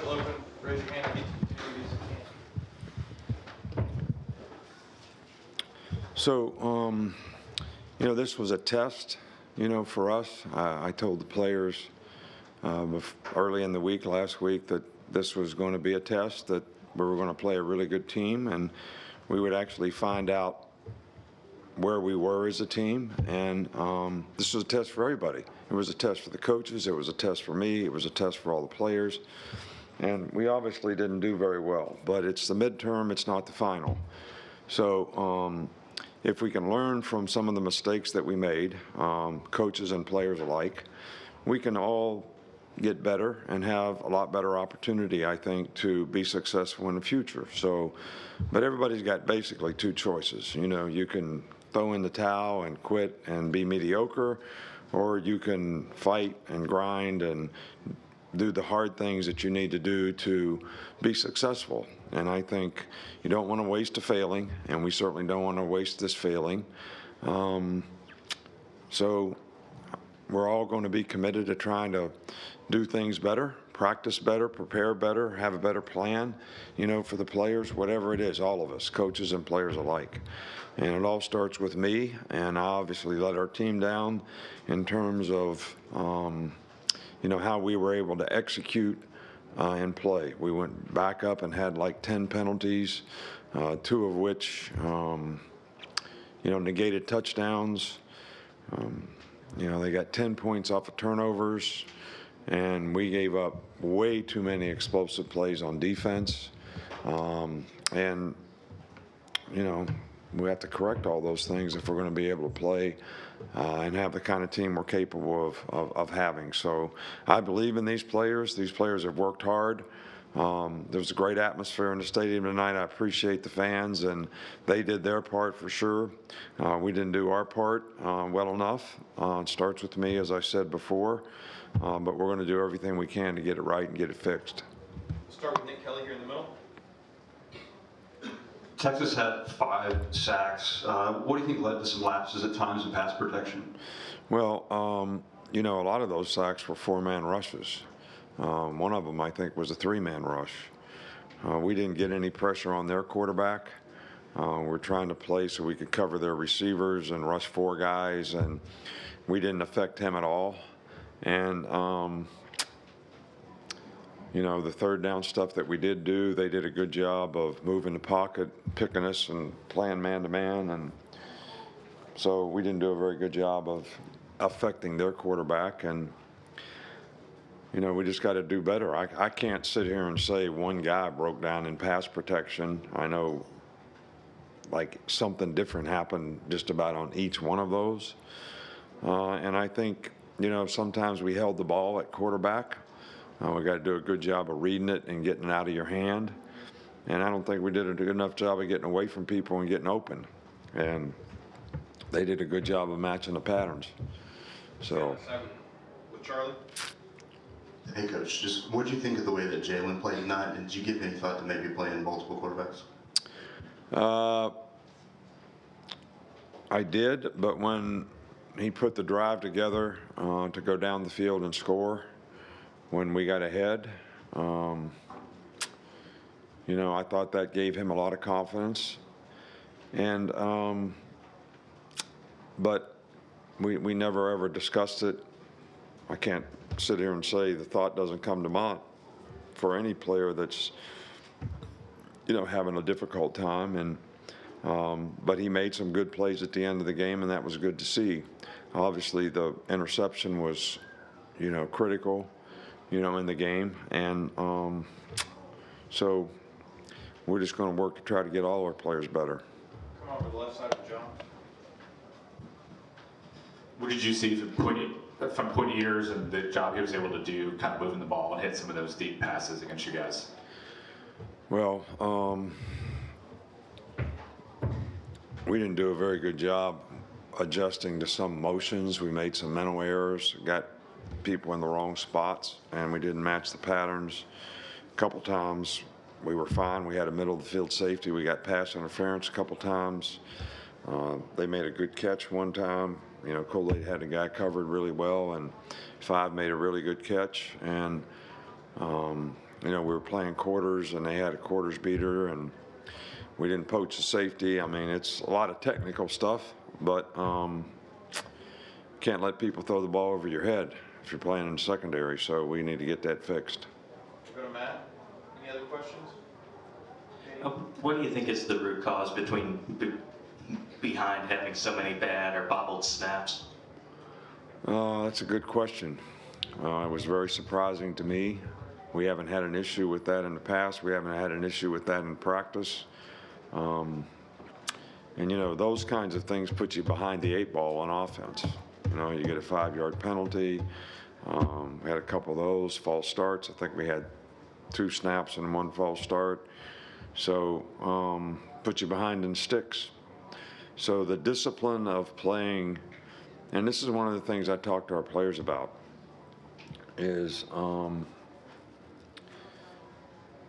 still open. Raise your hand. So, this was a test, for us. I told the players early in the week, last week, that this was going to be a test, that we were going to play a really good team, and we would actually find out where we were as a team. And this was a test for everybody. It was a test for the coaches. It was a test for me. It was a test for all the players. And we obviously didn't do very well, but it's the midterm. It's not the final. So if we can learn from some of the mistakes that we made, coaches and players alike, we can all get better and have a lot better opportunity, I think, to be successful in the future. So, but everybody's got basically two choices. You can throw in the towel and quit and be mediocre, or you can fight and grind and do the hard things that you need to do to be successful. And I think you don't want to waste a failing, and we certainly don't want to waste this failing. So we're all going to be committed to trying to do things better, practice better, prepare better, have a better plan, for the players, whatever it is, all of us, coaches and players alike. And it all starts with me, and I obviously let our team down in terms of how we were able to execute and play. We went back up and had like 10 penalties, 2 of which, negated touchdowns. They got 10 points off of turnovers, and we gave up way too many explosive plays on defense. And we have to correct all those things if we're going to be able to play and have the kind of team we're capable of having. So I believe in these players. These players have worked hard. There was a great atmosphere in the stadium tonight. I appreciate the fans, and they did their part for sure. We didn't do our part well enough. It starts with me, as I said before, but we're going to do everything we can to get it right and get it fixed. We'll start with Nick Kelly here in the middle. Texas had 5 sacks. What do you think led to some lapses at times in pass protection? Well, a lot of those sacks were 4-man rushes. One of them, I think, was a 3-man rush. We didn't get any pressure on their quarterback. We're trying to play so we could cover their receivers and rush 4 guys, and we didn't affect him at all. And the third down stuff that we did do, they did a good job of moving the pocket, picking us, and playing man-to-man. And so we didn't do a very good job of affecting their quarterback. And, we just got to do better. I can't sit here and say one guy broke down in pass protection. I know, like, something different happened just about on each one of those. And I think, sometimes we held the ball at quarterback. We got to do a good job of reading it and getting it out of your hand. And I don't think we did a good enough job of getting away from people and getting open. And they did a good job of matching the patterns. So. With Charlie. Hey, Coach, just what did you think of the way that Jalen played tonight? And did you give any thought to maybe playing multiple quarterbacks? I did, but when he put the drive together to go down the field and score, when we got ahead, I thought that gave him a lot of confidence. And but we never ever discussed it. I can't sit here and say the thought doesn't come to mind for any player that's having a difficult time. And but he made some good plays at the end of the game, and that was good to see. Obviously, the interception was critical in the game. And so we're just going to work to try to get all our players better. Come over the left side of John. What did you see from Quinn Ewers and the job he was able to do, kind of moving the ball and hit some of those deep passes against you guys? Well, we didn't do a very good job adjusting to some motions. We made some mental errors, got people in the wrong spots, and we didn't match the patterns. A couple times we were fine. We had a middle of the field safety. We got pass interference a couple times. They made a good catch one time. Coley had a guy covered really well, and 5 made a really good catch. And we were playing quarters and they had a quarters beater and we didn't poach the safety. I mean, it's a lot of technical stuff, but can't let people throw the ball over your head if you're playing in secondary, so we need to get that fixed. We'll go to Matt. Any other questions? What do you think is the root cause behind having so many bad or bobbled snaps? That's a good question. It was very surprising to me. We haven't had an issue with that in the past. We haven't had an issue with that in practice. And those kinds of things put you behind the 8 ball on offense. You get a 5-yard penalty. We had a couple of those false starts. I think we had 2 snaps and 1 false start. So put you behind in sticks. So the discipline of playing, and this is one of the things I talk to our players about, is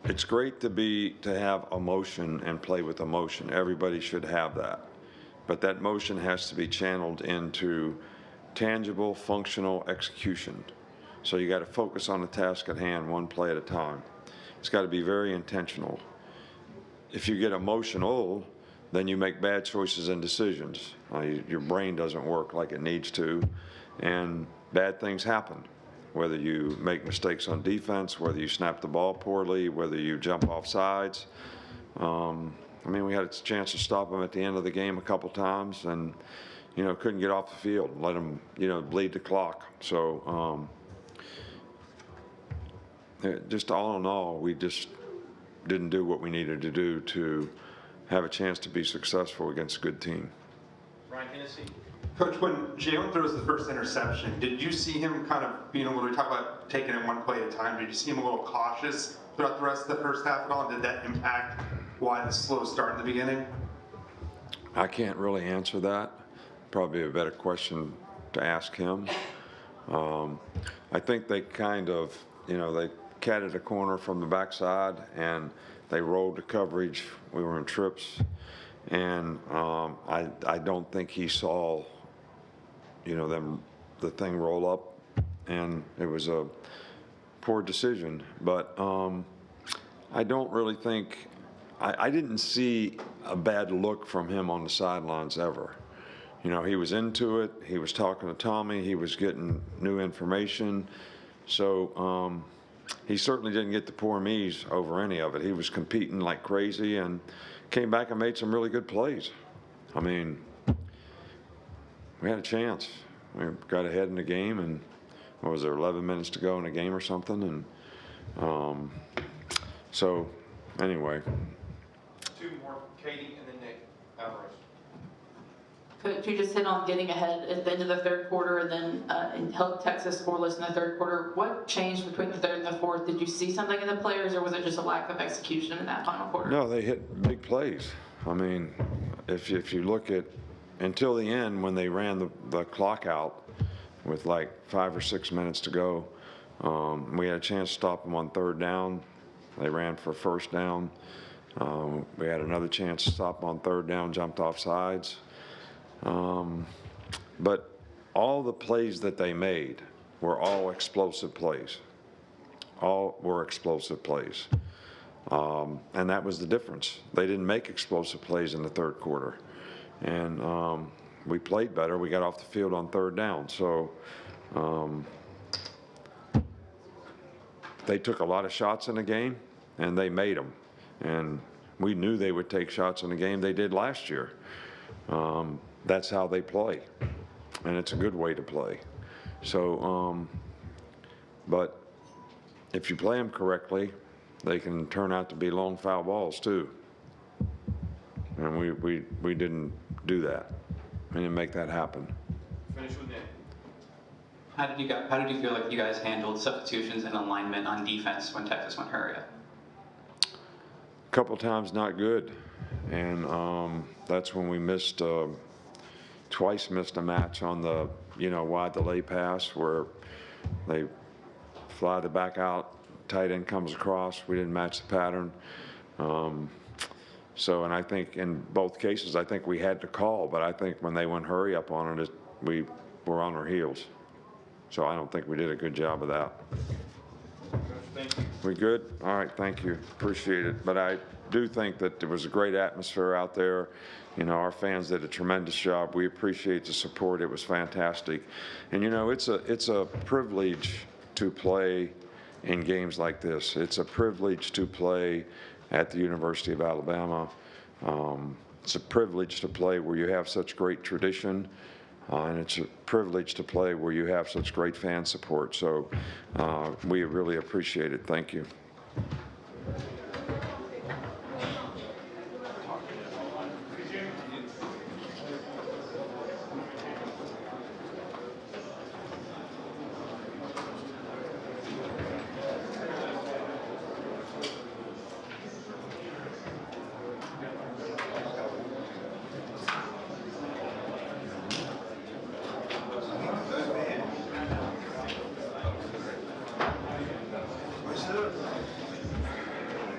it's great to have emotion and play with emotion. Everybody should have that. But that motion has to be channeled into tangible, functional execution. So you got to focus on the task at hand, one play at a time. It's got to be very intentional. If you get emotional, then you make bad choices and decisions. Your brain doesn't work like it needs to, and bad things happen. Whether you make mistakes on defense, whether you snap the ball poorly, whether you jump off sides. We had a chance to stop them at the end of the game a couple times, and couldn't get off the field and let them bleed the clock. So just all in all, we just didn't do what we needed to do to have a chance to be successful against a good team. Ryan Hennessy. Coach, when Jalen throws the first interception, did you see him kind of, when we talk about taking it one play at a time, did you see him a little cautious throughout the rest of the first half at all? Did that impact why the slow start in the beginning? I can't really answer that. Probably a better question to ask him. I think they kind of, they catted a corner from the backside and they rolled the coverage. We were in trips, and I don't think he saw, the thing roll up, and it was a poor decision. But I don't really think, I didn't see a bad look from him on the sidelines ever. He was into it. He was talking to Tommy. He was getting new information. So he certainly didn't get the poor me's over any of it. He was competing like crazy and came back and made some really good plays. We had a chance. We got ahead in the game, and what was there, 11 minutes to go in the game or something? And so anyway. 2 more, Katie and then Nick Alvarez. Could you just hit on getting ahead at the end of the third quarter and then and held Texas scoreless in the third quarter? What changed between the third and the fourth? Did you see something in the players, or was it just a lack of execution in that final quarter? No, they hit big plays. If you look at until the end when they ran the clock out with like 5 or 6 minutes to go, we had a chance to stop them on third down. They ran for first down. We had another chance to stop them on third down, jumped off sides. But all the plays that they made were all explosive plays. All were explosive plays. And that was the difference. They didn't make explosive plays in the third quarter. And we played better. We got off the field on third down. So they took a lot of shots in the game, and they made them. And we knew they would take shots in the game. They did last year. That's how they play, and it's a good way to play. So, but if you play them correctly, they can turn out to be long foul balls too. And we didn't do that. We didn't make that happen. Finish with Nick. How did you feel like you guys handled substitutions and alignment on defense when Texas went hurry up? A couple times not good, and that's when we missed. Twice missed a match on the wide delay pass where they fly the back out, tight end comes across. We didn't match the pattern. And I think in both cases, I think we had to call, but I think when they went hurry up on it, we were on our heels. So I don't think we did a good job of that. Coach Thank you. We good? All right, thank you. Appreciate it. But I do think that there was a great atmosphere out there. You know, our fans did a tremendous job. We appreciate the support. It was fantastic. And, you know, it's a privilege to play in games like this. It's a privilege to play at the University of Alabama. It's a privilege to play where you have such great tradition. And it's a privilege to play where you have such great fan support. So we really appreciate it. Thank you.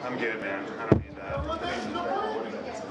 I'm good, man. I don't need that.